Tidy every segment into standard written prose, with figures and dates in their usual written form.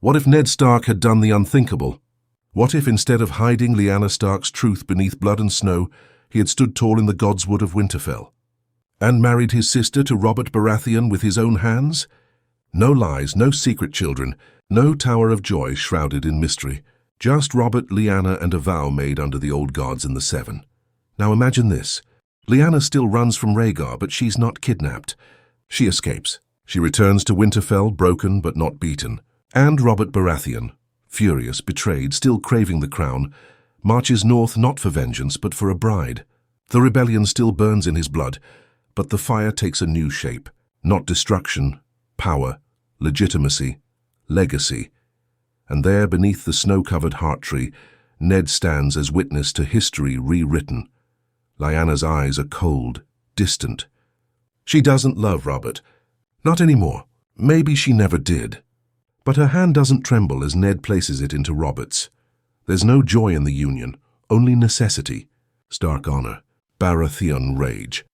What if Ned Stark had done the unthinkable? What if, instead of hiding Lyanna Stark's truth beneath blood and snow, he had stood tall in the Godswood of Winterfell? And married his sister to Robert Baratheon with his own hands? No lies, no secret children, no tower of joy shrouded in mystery. Just Robert, Lyanna, and a vow made under the old gods in the Seven. Now imagine this. Lyanna still runs from Rhaegar, but she's not kidnapped. She escapes. She returns to Winterfell, broken but not beaten. And Robert Baratheon, furious, betrayed, still craving the crown, marches north not for vengeance but for a bride. The rebellion still burns in his blood, but the fire takes a new shape. Not destruction, power, legitimacy, legacy. And there, beneath the snow-covered heart tree, Ned stands as witness to history rewritten. Lyanna's eyes are cold, distant. She doesn't love Robert. Not anymore. Maybe she never did. But her hand doesn't tremble as Ned places it into Robert's. There's no joy in the union, only necessity, Stark honor, Baratheon rage.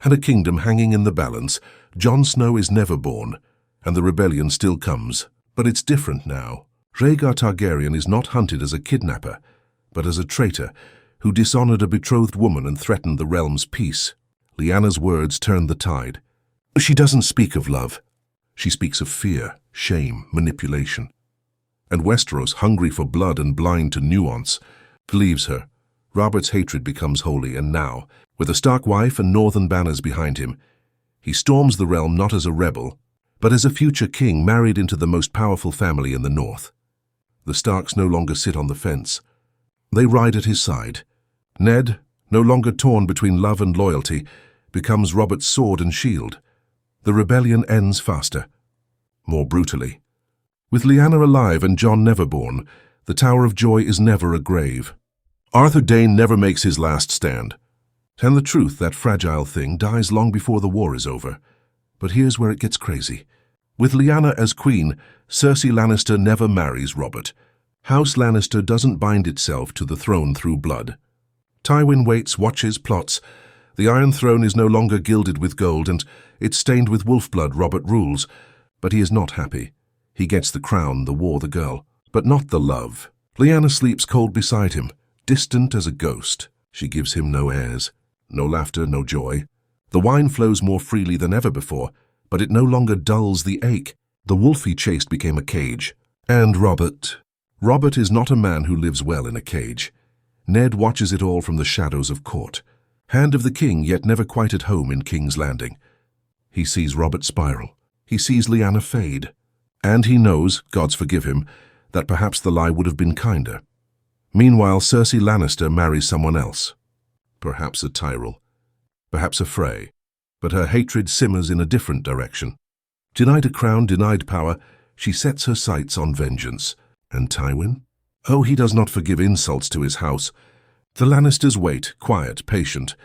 And a kingdom hanging in the balance. Jon Snow is never born, and the rebellion still comes. But it's different now. Rhaegar Targaryen is not hunted as a kidnapper, but as a traitor who dishonored a betrothed woman and threatened the realm's peace. Lyanna's words turned the tide. She doesn't speak of love. She speaks of fear, shame, manipulation. And Westeros, hungry for blood and blind to nuance, believes her. Robert's hatred becomes holy, and now, with a Stark wife and northern banners behind him, he storms the realm not as a rebel, but as a future king married into the most powerful family in the north. The Starks no longer sit on the fence. They ride at his side. Ned, no longer torn between love and loyalty, becomes Robert's sword and shield. The rebellion ends faster, more brutally. With Lyanna alive and Jon never born, the Tower of Joy is never a grave. Arthur Dayne never makes his last stand. And the truth, that fragile thing, dies long before the war is over. But here's where it gets crazy. With Lyanna as queen, Cersei Lannister never marries Robert. House Lannister doesn't bind itself to the throne through blood. Tywin waits, watches, plots. The Iron Throne is no longer gilded with gold, and it's stained with wolf blood. Robert rules, but he is not happy. He gets the crown, the war, the girl, but not the love. Lyanna sleeps cold beside him, distant as a ghost. She gives him no heirs, no laughter, no joy. The wine flows more freely than ever before, but it no longer dulls the ache. The wolf he chased became a cage. And Robert is not a man who lives well in a cage. Ned watches it all from the shadows of court. Hand of the king, yet never quite at home in King's Landing. He sees Robert spiral. He sees Lyanna fade. And he knows, gods forgive him, that perhaps the lie would have been kinder. Meanwhile, Cersei Lannister marries someone else. Perhaps a Tyrell. Perhaps a Frey. But her hatred simmers in a different direction. Denied a crown, denied power, she sets her sights on vengeance. And Tywin? Oh, he does not forgive insults to his house. The Lannisters wait, quiet, patient.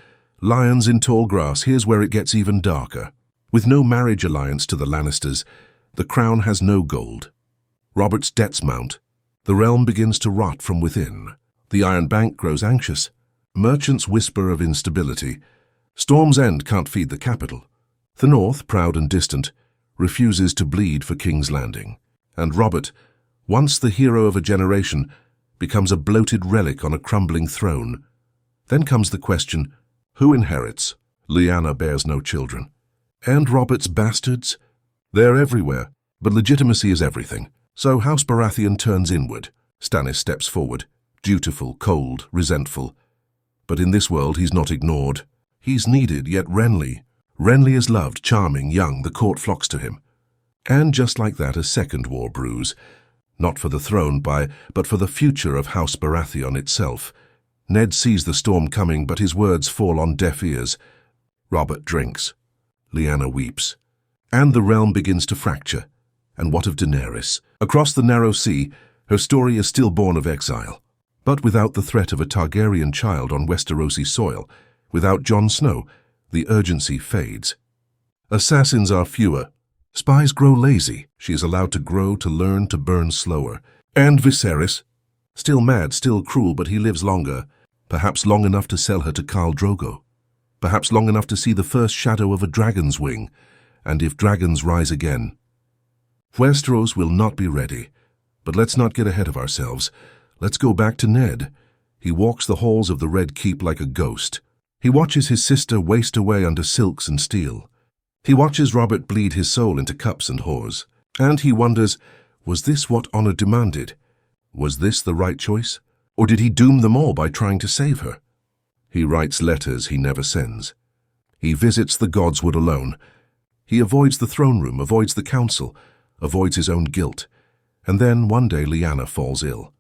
Lions in tall grass, here's where it gets even darker. With no marriage alliance to the Lannisters, the crown has no gold. Robert's debts mount. The realm begins to rot from within. The Iron Bank grows anxious. Merchants whisper of instability. Storm's End can't feed the capital. The North, proud and distant, refuses to bleed for King's Landing. And Robert, once the hero of a generation, becomes a bloated relic on a crumbling throne. Then comes the question, who inherits? Lyanna bears no children. And Robert's bastards? They're everywhere, but legitimacy is everything. So House Baratheon turns inward. Stannis steps forward, dutiful, cold, resentful. But in this world he's not ignored. He's needed, yet Renly is loved, charming, young, the court flocks to him. And just like that, a second war brews. Not for the throne, but for the future of House Baratheon itself. Ned sees the storm coming, but his words fall on deaf ears. Robert drinks. Lyanna weeps. And the realm begins to fracture. And what of Daenerys? Across the narrow sea, her story is still born of exile. But without the threat of a Targaryen child on Westerosi soil, without Jon Snow, the urgency fades. Assassins are fewer. Spies grow lazy. She is allowed to grow, to learn, to burn slower. And Viserys? Still mad, still cruel, but he lives longer. Perhaps long enough to sell her to Khal Drogo. Perhaps long enough to see the first shadow of a dragon's wing. And if dragons rise again. Westeros will not be ready. But let's not get ahead of ourselves. Let's go back to Ned. He walks the halls of the Red Keep like a ghost. He watches his sister waste away under silks and steel. He watches Robert bleed his soul into cups and whores. And he wonders, was this what honor demanded? Was this the right choice? Or did he doom them all by trying to save her? He writes letters he never sends. He visits the Godswood alone. He avoids the throne room, avoids the council, avoids his own guilt. And then one day Lyanna falls ill.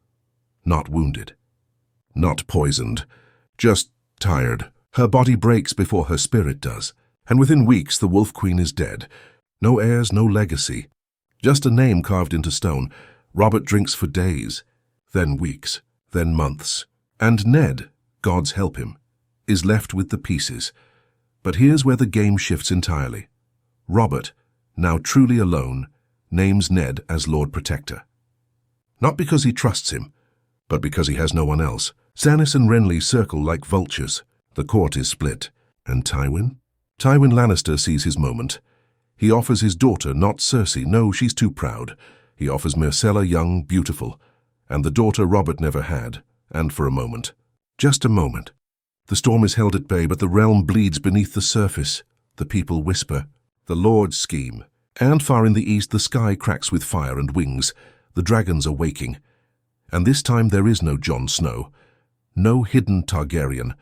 Not wounded. Not poisoned. Just tired. Her body breaks before her spirit does. And within weeks the Wolf Queen is dead. No heirs, no legacy. Just a name carved into stone. Robert drinks for days, then weeks, then months. And Ned, gods help him, is left with the pieces. But here's where the game shifts entirely. Robert, now truly alone, names Ned as Lord Protector. Not because he trusts him, but because he has no one else. Stannis and Renly circle like vultures. The court is split. And Tywin? Tywin Lannister sees his moment. He offers his daughter, not Cersei. No, she's too proud. He offers Myrcella young, beautiful, and the daughter Robert never had, and for a moment. Just a moment. The storm is held at bay, but the realm bleeds beneath the surface. The people whisper. The Lord's scheme. And far in the east the sky cracks with fire and wings. The dragons are waking. And this time there is no Jon Snow. No hidden Targaryen.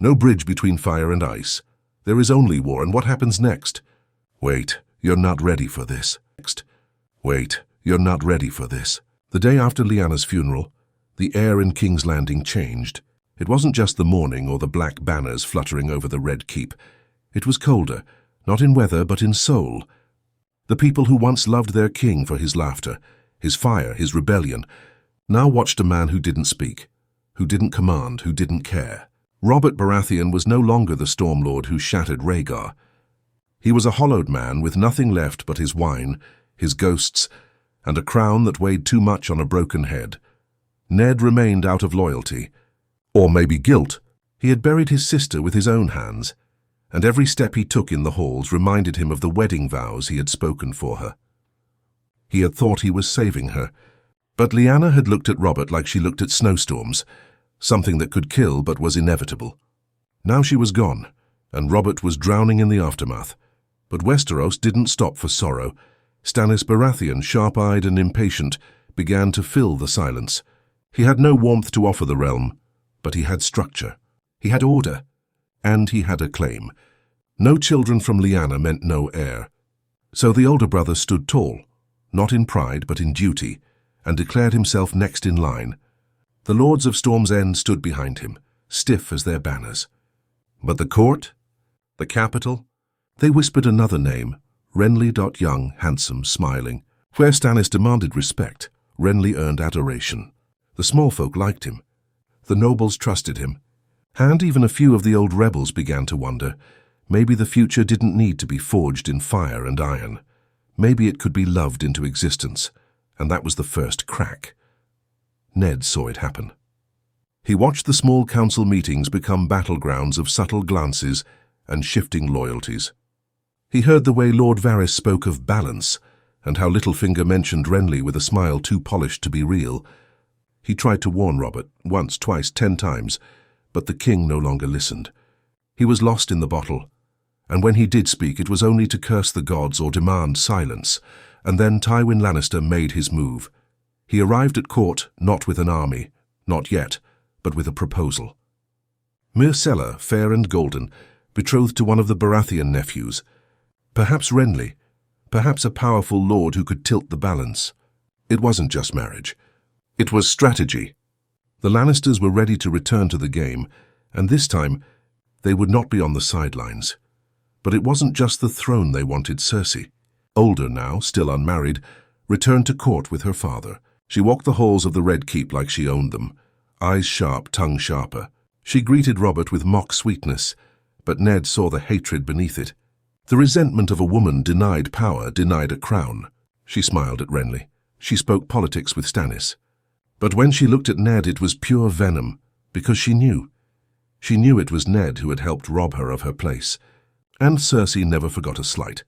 No bridge between fire and ice. There is only war, and what happens next? Wait, you're not ready for this. Next. Wait, you're not ready for this. The day after Lyanna's funeral, the air in King's Landing changed. It wasn't just the mourning or the black banners fluttering over the Red Keep. It was colder, not in weather but in soul. The people who once loved their king for his laughter, his fire, his rebellion, now watched a man who didn't speak, who didn't command, who didn't care. Robert Baratheon was no longer the Storm Lord who shattered Rhaegar. He was a hollowed man with nothing left but his wine, his ghosts, and a crown that weighed too much on a broken head. Ned remained out of loyalty, or maybe guilt. He had buried his sister with his own hands, and every step he took in the halls reminded him of the wedding vows he had spoken for her. He had thought he was saving her, but Lyanna had looked at Robert like she looked at snowstorms, something that could kill but was inevitable. Now she was gone, and Robert was drowning in the aftermath. But Westeros didn't stop for sorrow. Stannis Baratheon, sharp-eyed and impatient, began to fill the silence. He had no warmth to offer the realm, but he had structure. He had order. And he had a claim. No children from Lyanna meant no heir. So the older brother stood tall, not in pride but in duty, and declared himself next in line. The Lords of Storm's End stood behind him, stiff as their banners. But the court? The capital? They whispered another name, Renly. Young, handsome, smiling. Where Stannis demanded respect, Renly earned adoration. The small folk liked him. The nobles trusted him. And even a few of the old rebels began to wonder, maybe the future didn't need to be forged in fire and iron. Maybe it could be loved into existence. And that was the first crack. Ned saw it happen. He watched the small council meetings become battlegrounds of subtle glances and shifting loyalties. He heard the way Lord Varys spoke of balance, and how Littlefinger mentioned Renly with a smile too polished to be real. He tried to warn Robert, once, twice, 10 times, but the king no longer listened. He was lost in the bottle, and when he did speak it was only to curse the gods or demand silence, and then Tywin Lannister made his move. He arrived at court not with an army, not yet, but with a proposal. Myrcella, fair and golden, betrothed to one of the Baratheon nephews. Perhaps Renly, perhaps a powerful lord who could tilt the balance. It wasn't just marriage. It was strategy. The Lannisters were ready to return to the game, and this time they would not be on the sidelines. But it wasn't just the throne they wanted. Cersei, older now, still unmarried, returned to court with her father. She walked the halls of the Red Keep like she owned them, eyes sharp, tongue sharper. She greeted Robert with mock sweetness, but Ned saw the hatred beneath it. The resentment of a woman denied power, denied a crown. She smiled at Renly. She spoke politics with Stannis. But when she looked at Ned, it was pure venom, because she knew. She knew it was Ned who had helped rob her of her place. And Cersei never forgot a slight.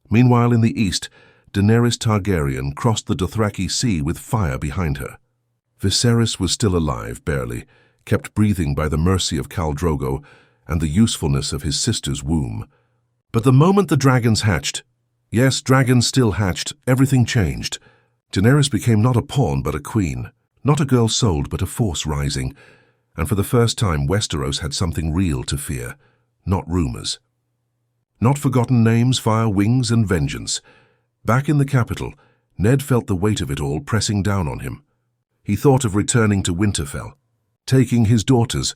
Meanwhile, in the east, Daenerys Targaryen crossed the Dothraki Sea with fire behind her. Viserys was still alive, barely, kept breathing by the mercy of Khal Drogo and the usefulness of his sister's womb. But the moment the dragons hatched, yes, dragons still hatched, everything changed. Daenerys became not a pawn but a queen, not a girl sold but a force rising, and for the first time Westeros had something real to fear, not rumors. Not forgotten names, fire, wings, and vengeance. Back in the capital, Ned felt the weight of it all pressing down on him. He thought of returning to Winterfell, taking his daughters,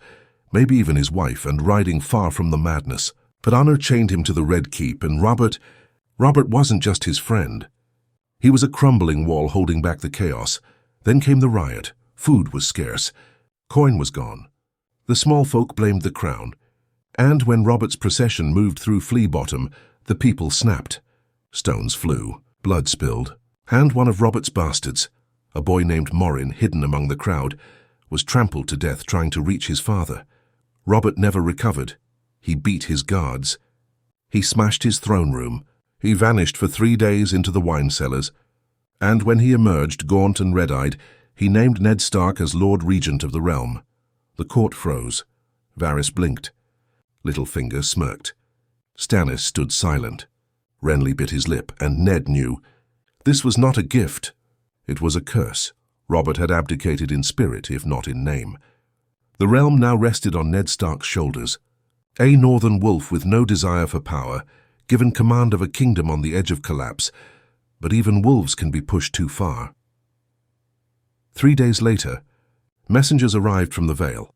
maybe even his wife, and riding far from the madness. But honor chained him to the Red Keep, and Robert wasn't just his friend. He was a crumbling wall holding back the chaos. Then came the riot. Food was scarce. Coin was gone. The small folk blamed the crown. And when Robert's procession moved through Flea Bottom, the people snapped. Stones flew, blood spilled, and one of Robert's bastards, a boy named Morin, hidden among the crowd, was trampled to death trying to reach his father. Robert never recovered. He beat his guards. He smashed his throne room. He vanished for 3 days into the wine cellars. And when he emerged, gaunt and red-eyed, he named Ned Stark as Lord Regent of the realm. The court froze. Varys blinked. Littlefinger smirked. Stannis stood silent. Renly bit his lip, and Ned knew. This was not a gift. It was a curse. Robert had abdicated in spirit, if not in name. The realm now rested on Ned Stark's shoulders. A northern wolf with no desire for power, given command of a kingdom on the edge of collapse. But even wolves can be pushed too far. 3 days later, messengers arrived from the Vale.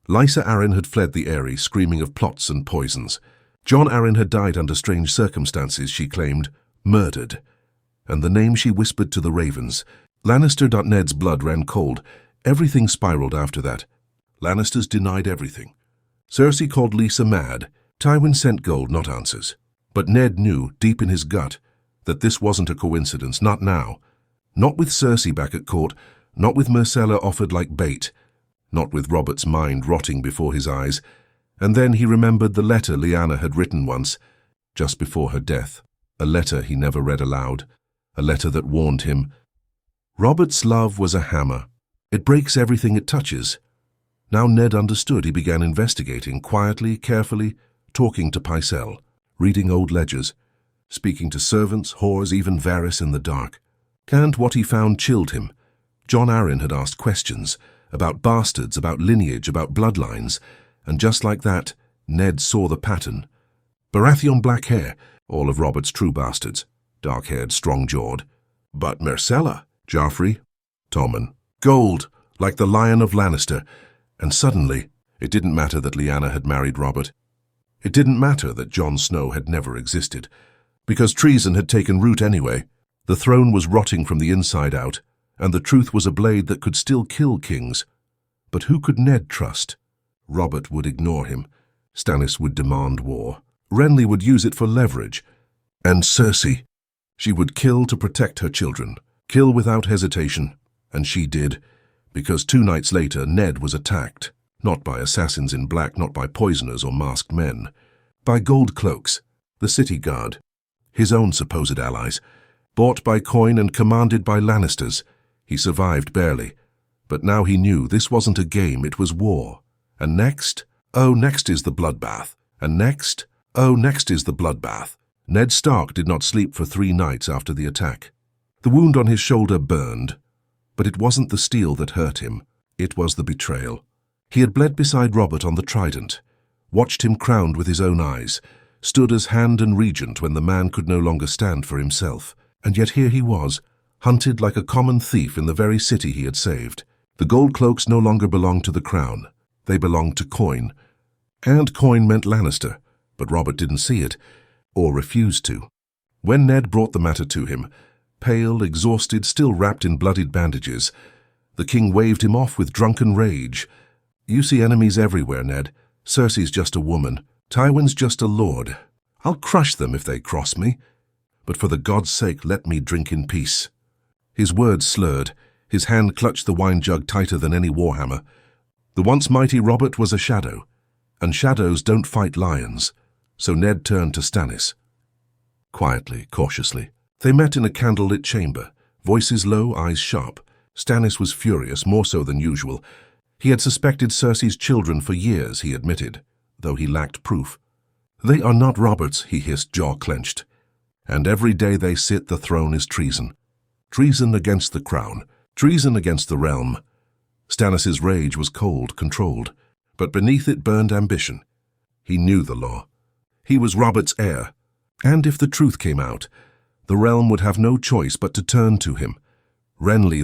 Lysa Arryn had fled the Eyrie, screaming of plots and poisons. Jon Arryn had died under strange circumstances, she claimed, murdered. And the name she whispered to the ravens. Lannister.Ned's blood ran cold. Everything spiraled after that. Lannisters denied everything. Cersei called Lysa mad. Tywin sent gold, not answers. But Ned knew, deep in his gut, that this wasn't a coincidence, not now. Not with Cersei back at court, not with Myrcella offered like bait, not with Robert's mind rotting before his eyes. And then he remembered the letter Lyanna had written once, just before her death. A letter he never read aloud. A letter that warned him. Robert's love was a hammer. It breaks everything it touches. Now Ned understood. He began investigating, quietly, carefully, talking to Pycelle, reading old ledgers, speaking to servants, whores, even Varys in the dark. And what he found chilled him. Jon Arryn had asked questions about bastards, about lineage, about bloodlines, and just like that, Ned saw the pattern. Baratheon black hair, all of Robert's true bastards, dark-haired, strong-jawed. But Myrcella, Joffrey, Tommen, gold, like the Lion of Lannister. And suddenly, it didn't matter that Lyanna had married Robert. It didn't matter that Jon Snow had never existed, because treason had taken root anyway. The throne was rotting from the inside out, and the truth was a blade that could still kill kings. But who could Ned trust? Robert would ignore him. Stannis would demand war. Renly would use it for leverage. And Cersei. She would kill to protect her children, kill without hesitation. And she did, because 2 nights later Ned was attacked. Not by assassins in black, not by poisoners or masked men. By gold cloaks, the city guard, his own supposed allies. Bought by coin and commanded by Lannisters. He survived barely. But now he knew this wasn't a game, it was war. And next? Oh, next is the bloodbath. And next? Oh, next is the bloodbath. Ned Stark did not sleep for 3 nights after the attack. The wound on his shoulder burned. But it wasn't the steel that hurt him. It was the betrayal. He had bled beside Robert on the Trident, watched him crowned with his own eyes, stood as hand and regent when the man could no longer stand for himself. And yet here he was, hunted like a common thief in the very city he had saved. The gold cloaks no longer belonged to the crown. They belonged to coin. And coin meant Lannister, but Robert didn't see it, or refused to. When Ned brought the matter to him, pale, exhausted, still wrapped in bloodied bandages, the king waved him off with drunken rage. You see enemies everywhere, Ned. Cersei's just a woman. Tywin's just a lord. I'll crush them if they cross me. But for the gods' sake, let me drink in peace. His words slurred. His hand clutched the wine jug tighter than any warhammer. The once mighty Robert was a shadow, and shadows don't fight lions. So Ned turned to Stannis. Quietly, cautiously. They met in a candlelit chamber, voices low, eyes sharp. Stannis was furious, more so than usual. He had suspected Cersei's children for years, he admitted, though he lacked proof. "They are not Robert's," he hissed, jaw clenched. "And every day they sit, the throne is treason. Treason against the crown, treason against the realm." Stannis's rage was cold, controlled, but beneath it burned ambition. He knew the law. He was Robert's heir, and if the truth came out, the realm would have no choice but to turn to him. Renly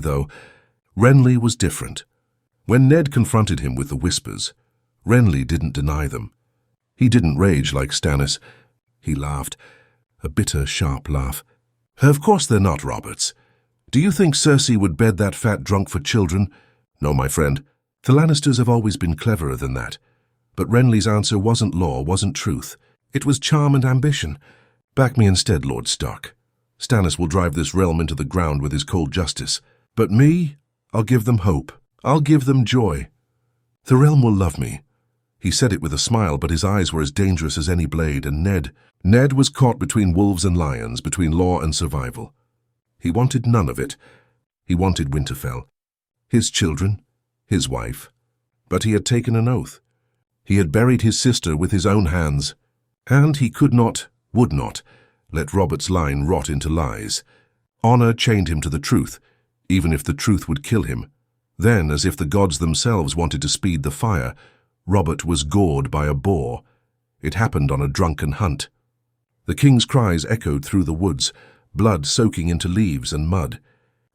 was different. When Ned confronted him with the whispers, Renly didn't deny them. He didn't rage like Stannis. He laughed, a bitter, sharp laugh. "Of course they're not Roberts. Do you think Cersei would bed that fat drunk for children? No, my friend. The Lannisters have always been cleverer than that. But Renly's answer wasn't law, wasn't truth. It was charm and ambition. Back me instead, Lord Stark. Stannis will drive this realm into the ground with his cold justice. But me, I'll give them hope. I'll give them joy. The realm will love me." He said it with a smile, but his eyes were as dangerous as any blade, and Ned was caught between wolves and lions, between law and survival. He wanted none of it. He wanted Winterfell, his children, his wife. But he had taken an oath. He had buried his sister with his own hands, and he could not, would not, let Robert's line rot into lies. Honor chained him to the truth, even if the truth would kill him. Then, as if the gods themselves wanted to speed the fire, Robert was gored by a boar. It happened on a drunken hunt. The king's cries echoed through the woods, blood soaking into leaves and mud.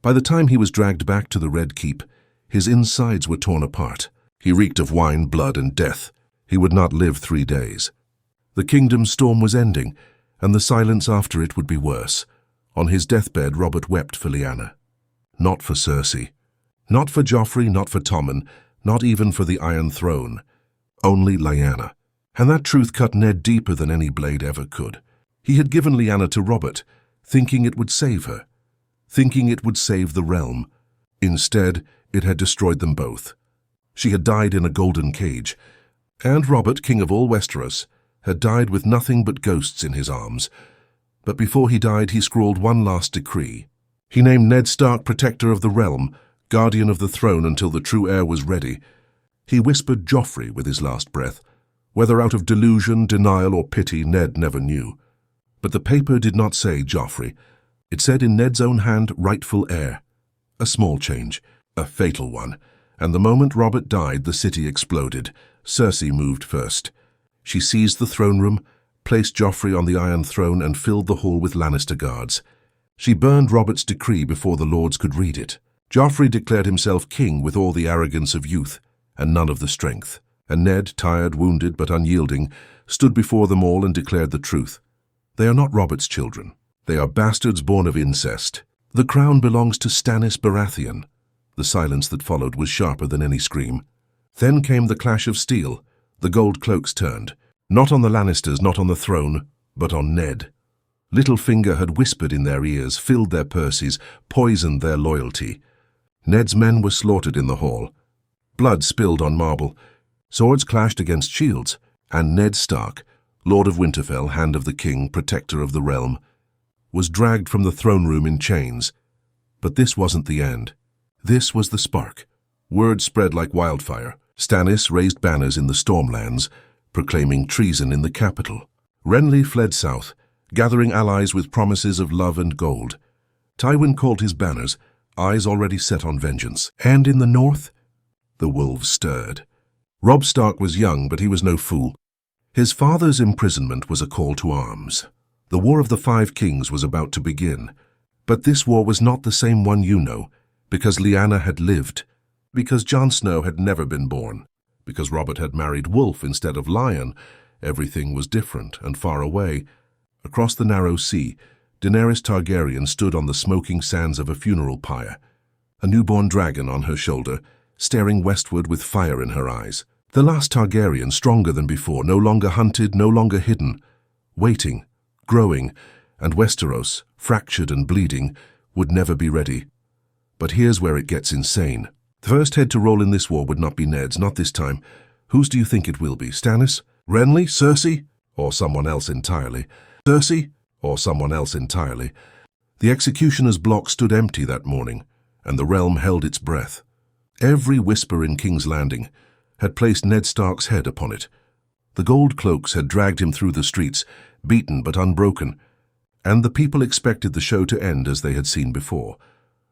By the time he was dragged back to the Red Keep, his insides were torn apart. He reeked of wine, blood, and death. He would not live 3 days. The kingdom's storm was ending, and the silence after it would be worse. On his deathbed, Robert wept for Lyanna. Not for Cersei. Not for Joffrey, not for Tommen, not even for the Iron Throne. Only Lyanna. And that truth cut Ned deeper than any blade ever could. He had given Lyanna to Robert, thinking it would save her, thinking it would save the realm. Instead, it had destroyed them both. She had died in a golden cage, and Robert, king of all Westeros, had died with nothing but ghosts in his arms. But before he died, he scrawled one last decree. He named Ned Stark protector of the realm, guardian of the throne until the true heir was ready. He whispered Joffrey with his last breath. Whether out of delusion, denial, or pity, Ned never knew. But the paper did not say Joffrey. It said in Ned's own hand, rightful heir. A small change, a fatal one. And the moment Robert died, the city exploded. Cersei moved first. She seized the throne room, placed Joffrey on the Iron Throne, and filled the hall with Lannister guards. She burned Robert's decree before the lords could read it. Joffrey declared himself king with all the arrogance of youth, and none of the strength. And Ned, tired, wounded, but unyielding, stood before them all and declared the truth. They are not Robert's children. They are bastards born of incest. The crown belongs to Stannis Baratheon. The silence that followed was sharper than any scream. Then came the clash of steel. The gold cloaks turned. Not on the Lannisters, not on the throne, but on Ned. Littlefinger had whispered in their ears, filled their purses, poisoned their loyalty. Ned's men were slaughtered in the hall. Blood spilled on marble. Swords clashed against shields, and Ned Stark, Lord of Winterfell, Hand of the King, Protector of the Realm, was dragged from the throne room in chains. But this wasn't the end. This was the spark. Word spread like wildfire. Stannis raised banners in the Stormlands, proclaiming treason in the capital. Renly fled south, gathering allies with promises of love and gold. Tywin called his banners, eyes already set on vengeance. And in the north, the wolves stirred. Robb Stark was young, but he was no fool. His father's imprisonment was a call to arms. The War of the Five Kings was about to begin. But this war was not the same one you know, because Lyanna had lived, because Jon Snow had never been born, because Robert had married Wolf instead of Lion. Everything was different and far away. Across the narrow sea, Daenerys Targaryen stood on the smoking sands of a funeral pyre, a newborn dragon on her shoulder, staring westward with fire in her eyes. The last Targaryen, stronger than before, no longer hunted, no longer hidden, waiting, growing, and Westeros, fractured and bleeding, would never be ready. But here's where it gets insane. The first head to roll in this war would not be Ned's, not this time. Whose do you think it will be? Stannis? Renly? Cersei? Or someone else entirely? Cersei? Or someone else entirely? The executioner's block stood empty that morning, and the realm held its breath. Every whisper in King's Landing had placed Ned Stark's head upon it. The gold cloaks had dragged him through the streets, beaten but unbroken, and the people expected the show to end as they had seen before.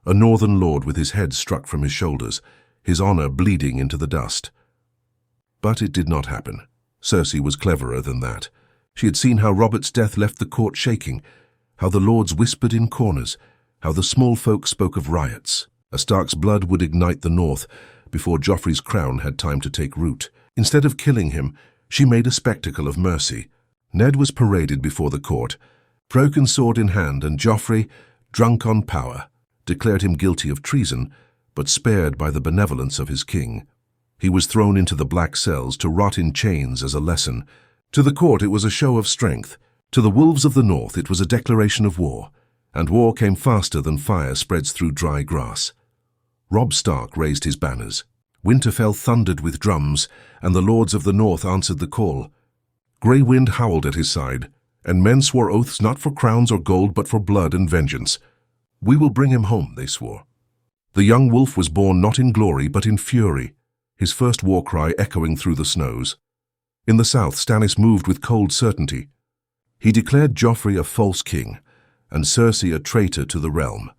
A northern lord with his head struck from his shoulders, his honor bleeding into the dust. But it did not happen. Cersei was cleverer than that. She had seen how Robert's death left the court shaking, how the lords whispered in corners, how the small folk spoke of riots. A Stark's blood would ignite the north before Joffrey's crown had time to take root. Instead of killing him, she made a spectacle of mercy. Ned was paraded before the court, broken sword in hand, and Joffrey, drunk on power, declared him guilty of treason, but spared by the benevolence of his king. He was thrown into the black cells to rot in chains as a lesson. To the court it was a show of strength. To the wolves of the north it was a declaration of war, and war came faster than fire spreads through dry grass. Robb Stark raised his banners. Winterfell thundered with drums, and the lords of the north answered the call. Grey wind howled at his side, and men swore oaths not for crowns or gold but for blood and vengeance. "We will bring him home," they swore. The young wolf was born not in glory but in fury, his first war cry echoing through the snows. In the south, Stannis moved with cold certainty. He declared Joffrey a false king, and Cersei a traitor to the realm.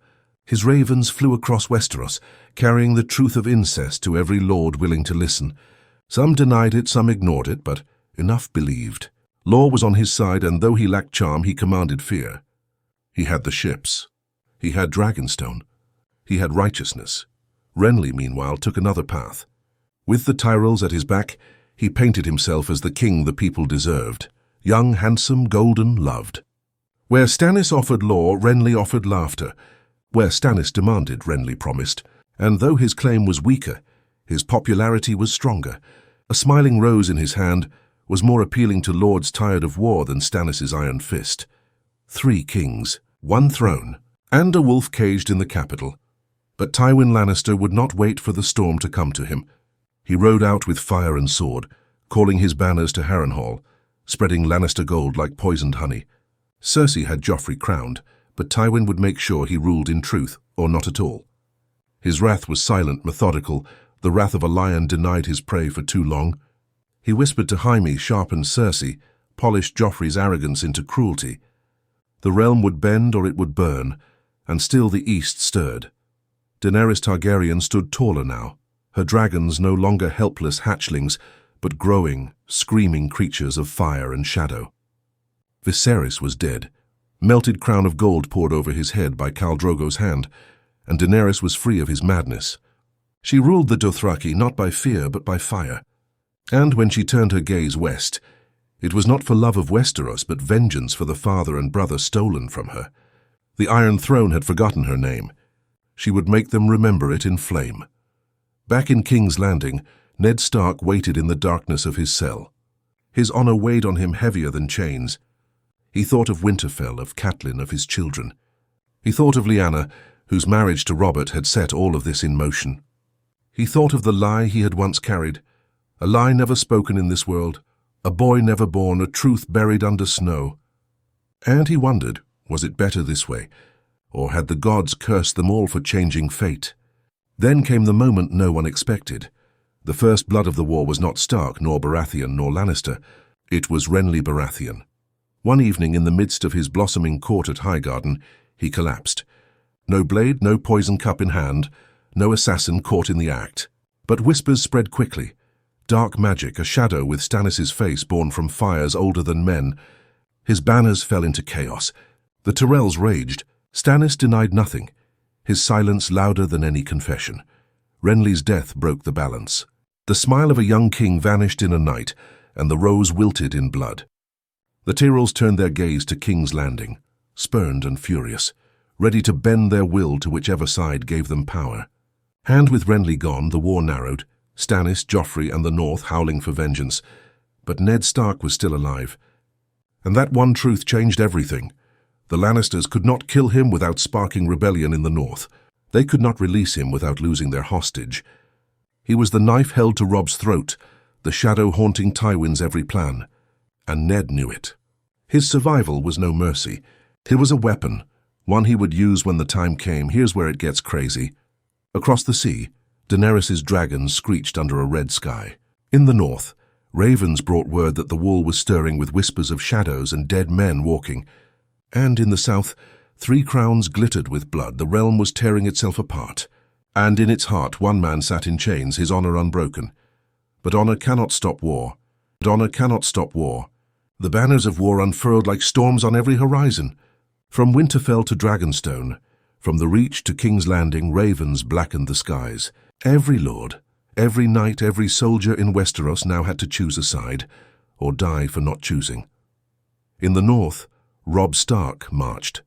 His ravens flew across Westeros, carrying the truth of incest to every lord willing to listen. Some denied it, some ignored it, but enough believed. Law was on his side, and though he lacked charm, he commanded fear. He had the ships. He had Dragonstone. He had righteousness. Renly, meanwhile, took another path. With the Tyrells at his back, he painted himself as the king the people deserved. Young, handsome, golden, loved. Where Stannis offered law, Renly offered laughter. Where Stannis demanded, Renly promised. And though his claim was weaker, his popularity was stronger. A smiling rose in his hand was more appealing to lords tired of war than Stannis' iron fist. 3 kings, 1 throne, and a wolf caged in the capital. But Tywin Lannister would not wait for the storm to come to him. He rode out with fire and sword, calling his banners to Harrenhal, spreading Lannister gold like poisoned honey. Cersei had Joffrey crowned, but Tywin would make sure he ruled in truth, or not at all. His wrath was silent, methodical. The wrath of a lion denied his prey for too long. He whispered to Jaime, sharpened Cersei, polished Joffrey's arrogance into cruelty. The realm would bend or it would burn, and still the east stirred. Daenerys Targaryen stood taller now, her dragons no longer helpless hatchlings, but growing, screaming creatures of fire and shadow. Viserys was dead. Melted crown of gold poured over his head by Khal Drogo's hand, and Daenerys was free of his madness. She ruled the Dothraki not by fear but by fire. And when she turned her gaze west, it was not for love of Westeros but vengeance for the father and brother stolen from her. The Iron Throne had forgotten her name. She would make them remember it in flame. Back in King's Landing, Ned Stark waited in the darkness of his cell. His honor weighed on him heavier than chains. He thought of Winterfell, of Catelyn, of his children. He thought of Lyanna, whose marriage to Robert had set all of this in motion. He thought of the lie he had once carried, a lie never spoken in this world, a boy never born, a truth buried under snow. And he wondered, was it better this way, or had the gods cursed them all for changing fate? Then came the moment no one expected. The first blood of the war was not Stark, nor Baratheon, nor Lannister. It was Renly Baratheon. One evening, in the midst of his blossoming court at Highgarden, he collapsed. No blade, no poison cup in hand, no assassin caught in the act. But whispers spread quickly. Dark magic, a shadow with Stannis' face born from fires older than men. His banners fell into chaos. The Tyrells raged. Stannis denied nothing, his silence louder than any confession. Renly's death broke the balance. The smile of a young king vanished in a night, and the rose wilted in blood. The Tyrells turned their gaze to King's Landing, spurned and furious, ready to bend their will to whichever side gave them power. And with Renly gone, the war narrowed, Stannis, Joffrey, and the North howling for vengeance. But Ned Stark was still alive. And that one truth changed everything. The Lannisters could not kill him without sparking rebellion in the North. They could not release him without losing their hostage. He was the knife held to Robb's throat, the shadow haunting Tywin's every plan. And Ned knew it. His survival was no mercy. It was a weapon, one he would use when the time came. Here's where it gets crazy. Across the sea, Daenerys' dragons screeched under a red sky. In the north, ravens brought word that the wall was stirring with whispers of shadows and dead men walking. And in the south, 3 crowns glittered with blood. The realm was tearing itself apart. And in its heart, one man sat in chains, his honor unbroken. But honor cannot stop war. But honor cannot stop war. The banners of war unfurled like storms on every horizon. From Winterfell to Dragonstone, from the Reach to King's Landing, ravens blackened the skies. Every lord, every knight, every soldier in Westeros now had to choose a side, or die for not choosing. In the north, Robb Stark marched.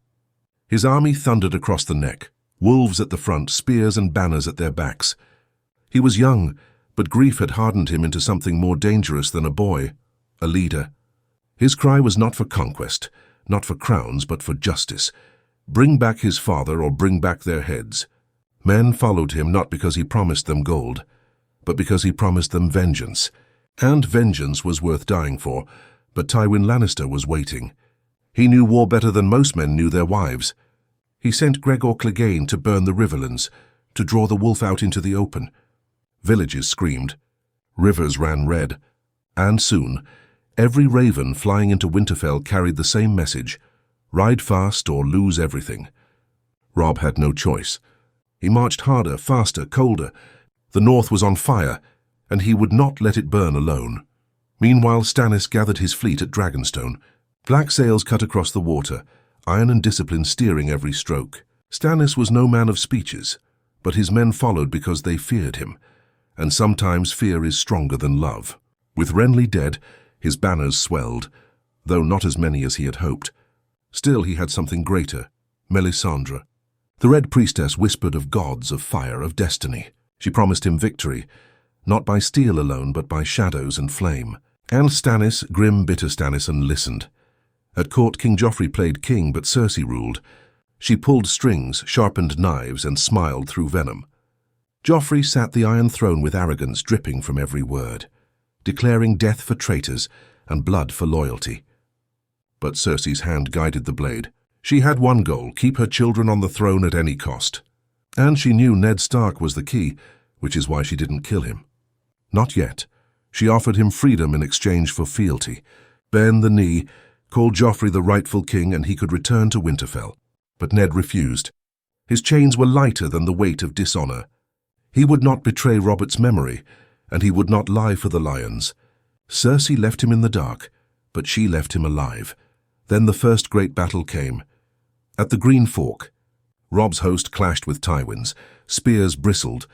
His army thundered across the neck, wolves at the front, spears and banners at their backs. He was young, but grief had hardened him into something more dangerous than a boy, a leader. His cry was not for conquest, not for crowns, but for justice. Bring back his father or bring back their heads. Men followed him not because he promised them gold, but because he promised them vengeance. And vengeance was worth dying for, but Tywin Lannister was waiting. He knew war better than most men knew their wives. He sent Gregor Clegane to burn the riverlands, to draw the wolf out into the open. Villages screamed. Rivers ran red. And soon, every raven flying into Winterfell carried the same message: ride fast or lose everything. Robb had no choice. He marched harder, faster, colder. The north was on fire, and he would not let it burn alone. Meanwhile, Stannis gathered his fleet at Dragonstone. Black sails cut across the water, iron and discipline steering every stroke. Stannis was no man of speeches, but his men followed because they feared him, and sometimes fear is stronger than love. With Renly dead, his banners swelled, though not as many as he had hoped. Still he had something greater: Melisandre. The Red Priestess whispered of gods, of fire, of destiny. She promised him victory, not by steel alone, but by shadows and flame. And Stannis, grim, bitter Stannis, listened. At court, King Joffrey played king, but Cersei ruled. She pulled strings, sharpened knives, and smiled through venom. Joffrey sat the Iron Throne with arrogance dripping from every word, declaring death for traitors and blood for loyalty. But Cersei's hand guided the blade. She had one goal: keep her children on the throne at any cost. And she knew Ned Stark was the key, which is why she didn't kill him. Not yet. She offered him freedom in exchange for fealty. Bend the knee, call Joffrey the rightful king, and he could return to Winterfell. But Ned refused. His chains were lighter than the weight of dishonor. He would not betray Robert's memory, and he would not lie for the lions. Cersei left him in the dark, but she left him alive. Then the first great battle came. At the Green Fork, Robb's host clashed with Tywin's. Spears bristled.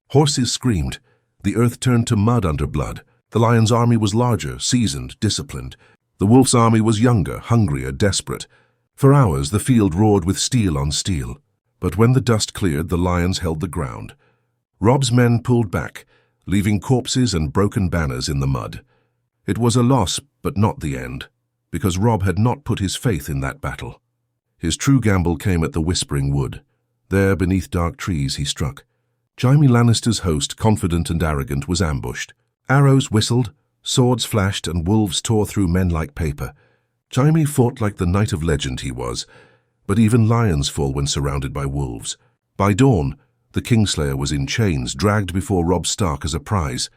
Horses screamed. The earth turned to mud under blood. The lion's army was larger, seasoned, disciplined. The wolf's army was younger, hungrier, desperate. For hours the field roared with steel on steel. But when the dust cleared, the lions held the ground. Robb's men pulled back, leaving corpses and broken banners in the mud. It was a loss, but not the end, because Robb had not put his faith in that battle. His true gamble came at the Whispering Wood. There, beneath dark trees, he struck. Jaime Lannister's host, confident and arrogant, was ambushed. Arrows whistled, swords flashed, and wolves tore through men like paper. Jaime fought like the knight of legend he was, but even lions fall when surrounded by wolves. By dawn, the Kingslayer was in chains, dragged before Robb Stark as a prize.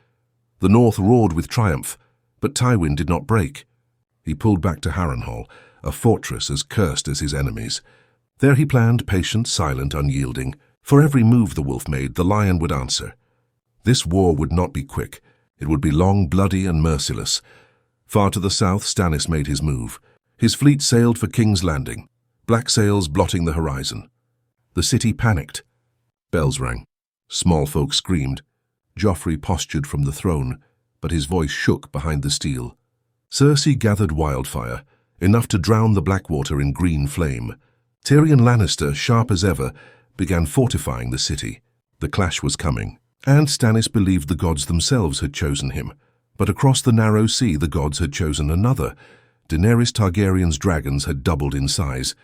The north roared with triumph, but Tywin did not break. He pulled back to Harrenhal, a fortress as cursed as his enemies. There he planned, patient, silent, unyielding. For every move the wolf made, the lion would answer. This war would not be quick. It would be long, bloody, and merciless. Far to the south, Stannis made his move. His fleet sailed for King's Landing, black sails blotting the horizon. The city panicked. Bells rang. Small folk screamed. Joffrey postured from the throne, but his voice shook behind the steel. Cersei gathered wildfire, enough to drown the Blackwater in green flame. Tyrion Lannister, sharp as ever, began fortifying the city. The clash was coming, and Stannis believed the gods themselves had chosen him. But across the narrow sea the gods had chosen another. Daenerys Targaryen's dragons had doubled in size.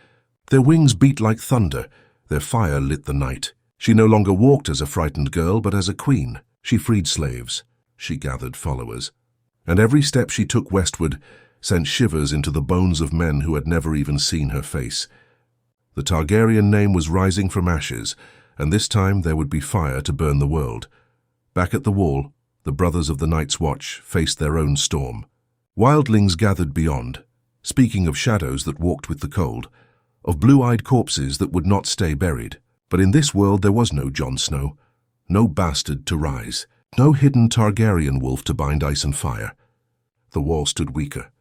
Their wings beat like thunder, their fire lit the night. She no longer walked as a frightened girl, but as a queen. She freed slaves. She gathered followers. And every step she took westward sent shivers into the bones of men who had never even seen her face. The Targaryen name was rising from ashes, and this time there would be fire to burn the world. Back at the wall, the brothers of the Night's Watch faced their own storm. Wildlings gathered beyond, speaking of shadows that walked with the cold, of blue-eyed corpses that would not stay buried. But in this world there was no Jon Snow, no bastard to rise, no hidden Targaryen wolf to bind ice and fire. The wall stood weaker.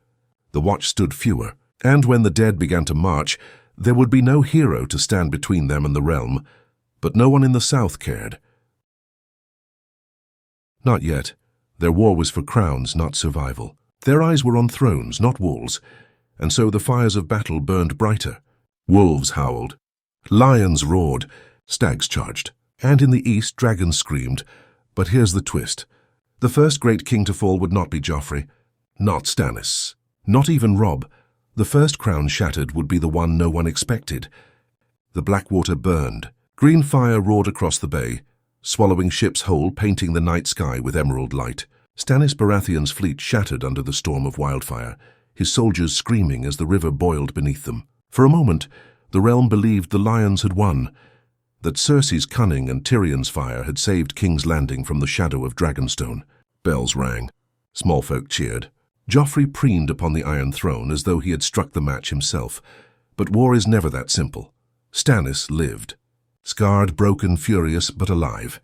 The Watch stood fewer, and when the dead began to march, there would be no hero to stand between them and the realm, but no one in the south cared. Not yet. Their war was for crowns, not survival. Their eyes were on thrones, not walls, and so the fires of battle burned brighter. Wolves howled. Lions roared. Stags charged. And in the east, dragons screamed. But here's the twist. The first great king to fall would not be Joffrey, not Stannis, not even Robb. The first crown shattered would be the one no one expected. The Blackwater burned. Green fire roared across the bay, swallowing ships whole, painting the night sky with emerald light. Stannis Baratheon's fleet shattered under the storm of wildfire, his soldiers screaming as the river boiled beneath them. For a moment, the realm believed the lions had won, that Cersei's cunning and Tyrion's fire had saved King's Landing from the shadow of Dragonstone. Bells rang. Small folk cheered. Joffrey preened upon the Iron Throne as though he had struck the match himself. But war is never that simple. Stannis lived. Scarred, broken, furious, but alive.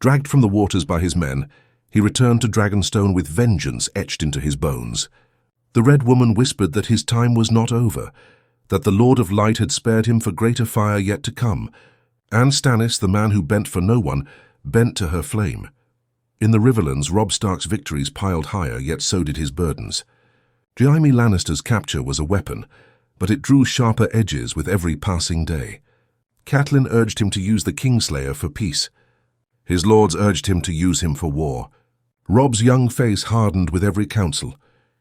Dragged from the waters by his men, he returned to Dragonstone with vengeance etched into his bones. The Red Woman whispered that his time was not over, that the Lord of Light had spared him for greater fire yet to come, and Stannis, the man who bent for no one, bent to her flame. In the Riverlands, Robb Stark's victories piled higher, yet so did his burdens. Jaime Lannister's capture was a weapon, but it drew sharper edges with every passing day. Catelyn urged him to use the Kingslayer for peace. His lords urged him to use him for war. Robb's young face hardened with every counsel,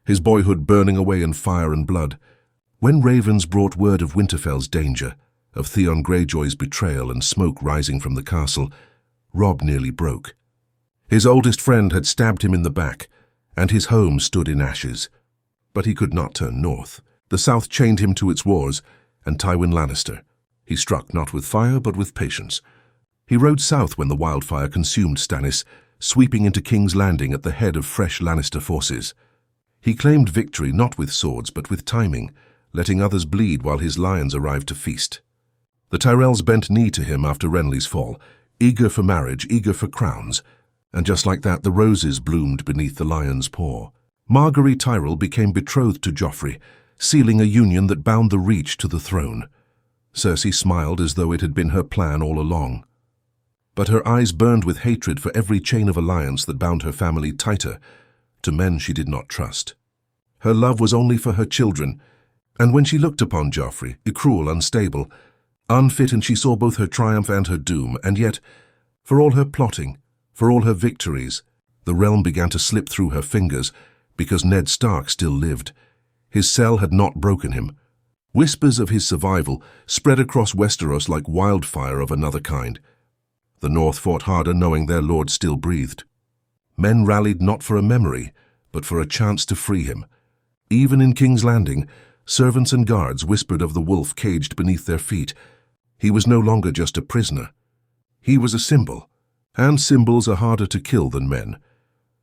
his boyhood burning away in fire and blood. When ravens brought word of Winterfell's danger, of Theon Greyjoy's betrayal and smoke rising from the castle, Robb nearly broke. His oldest friend had stabbed him in the back, and his home stood in ashes. But he could not turn north. The south chained him to its wars, and Tywin Lannister. He struck not with fire, but with patience. He rode south when the wildfire consumed Stannis, sweeping into King's Landing at the head of fresh Lannister forces. He claimed victory not with swords, but with timing, letting others bleed while his lions arrived to feast. The Tyrells bent knee to him after Renly's fall, eager for marriage, eager for crowns, and just like that the roses bloomed beneath the lion's paw. Margaery Tyrell became betrothed to Joffrey, sealing a union that bound the Reach to the throne. Cersei smiled as though it had been her plan all along. But her eyes burned with hatred for every chain of alliance that bound her family tighter to men she did not trust. Her love was only for her children, and when she looked upon Joffrey, cruel, unstable, unfit, and she saw both her triumph and her doom, and yet, for all her plotting, for all her victories, the realm began to slip through her fingers because Ned Stark still lived. His cell had not broken him. Whispers of his survival spread across Westeros like wildfire of another kind. The North fought harder knowing their lord still breathed. Men rallied not for a memory, but for a chance to free him. Even in King's Landing, servants and guards whispered of the wolf caged beneath their feet. He was no longer just a prisoner. He was a symbol, and symbols are harder to kill than men.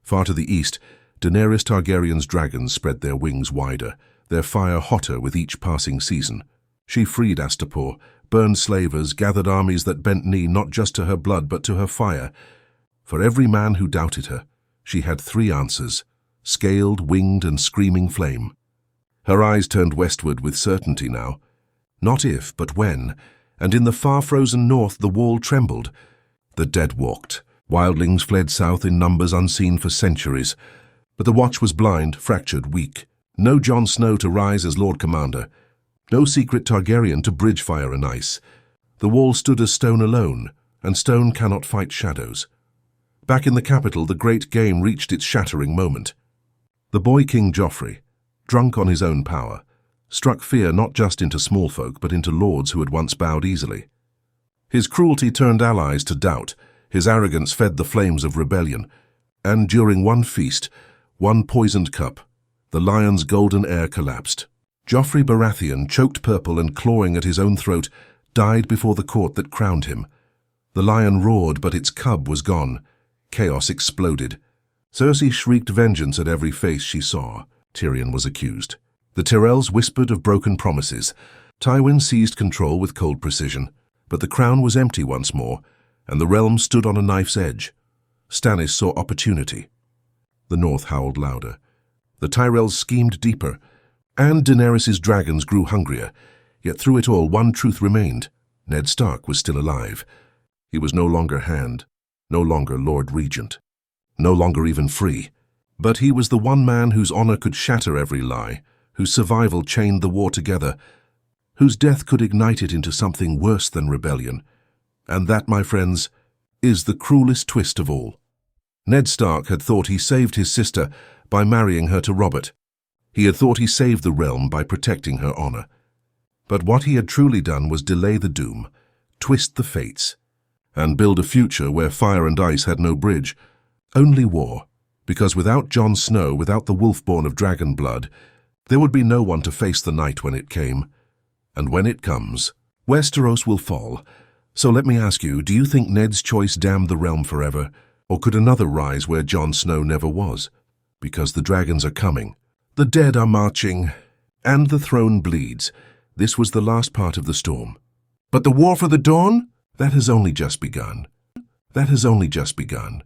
Far to the east, Daenerys Targaryen's dragons spread their wings wider, their fire hotter with each passing season. She freed Astapor, burned slavers, gathered armies that bent knee not just to her blood but to her fire. For every man who doubted her, she had 3 answers: scaled, winged, and screaming flame. Her eyes turned westward with certainty now. Not if, but when, and in the far-frozen north the wall trembled. The dead walked. Wildlings fled south in numbers unseen for centuries. But the Watch was blind, fractured, weak. No Jon Snow to rise as Lord Commander. No secret Targaryen to bridge fire and ice. The wall stood as stone alone, and stone cannot fight shadows. Back in the capital, the great game reached its shattering moment. The boy King Joffrey, drunk on his own power, struck fear not just into small folk but into lords who had once bowed easily. His cruelty turned allies to doubt, his arrogance fed the flames of rebellion, and during one feast, one poisoned cup, the lion's golden heir collapsed. Joffrey Baratheon, choked purple and clawing at his own throat, died before the court that crowned him. The lion roared, but its cub was gone. Chaos exploded. Cersei shrieked vengeance at every face she saw. Tyrion was accused. The Tyrells whispered of broken promises. Tywin seized control with cold precision. But the crown was empty once more, and the realm stood on a knife's edge. Stannis saw opportunity. The North howled louder. The Tyrells schemed deeper, and Daenerys' dragons grew hungrier. Yet through it all, one truth remained. Ned Stark was still alive. He was no longer Hand, no longer Lord Regent, no longer even free. But he was the one man whose honor could shatter every lie, whose survival chained the war together, whose death could ignite it into something worse than rebellion. And that, my friends, is the cruelest twist of all. Ned Stark had thought he saved his sister by marrying her to Robert. He had thought he saved the realm by protecting her honor. But what he had truly done was delay the doom, twist the fates, and build a future where fire and ice had no bridge, only war. Because without Jon Snow, without the wolf-born of dragon blood, there would be no one to face the night when it came. And when it comes, Westeros will fall. So let me ask you, do you think Ned's choice damned the realm forever? Or could another rise where Jon Snow never was? Because the dragons are coming, the dead are marching, and the throne bleeds. This was the last part of the storm. But the war for the dawn? That has only just begun. That has only just begun.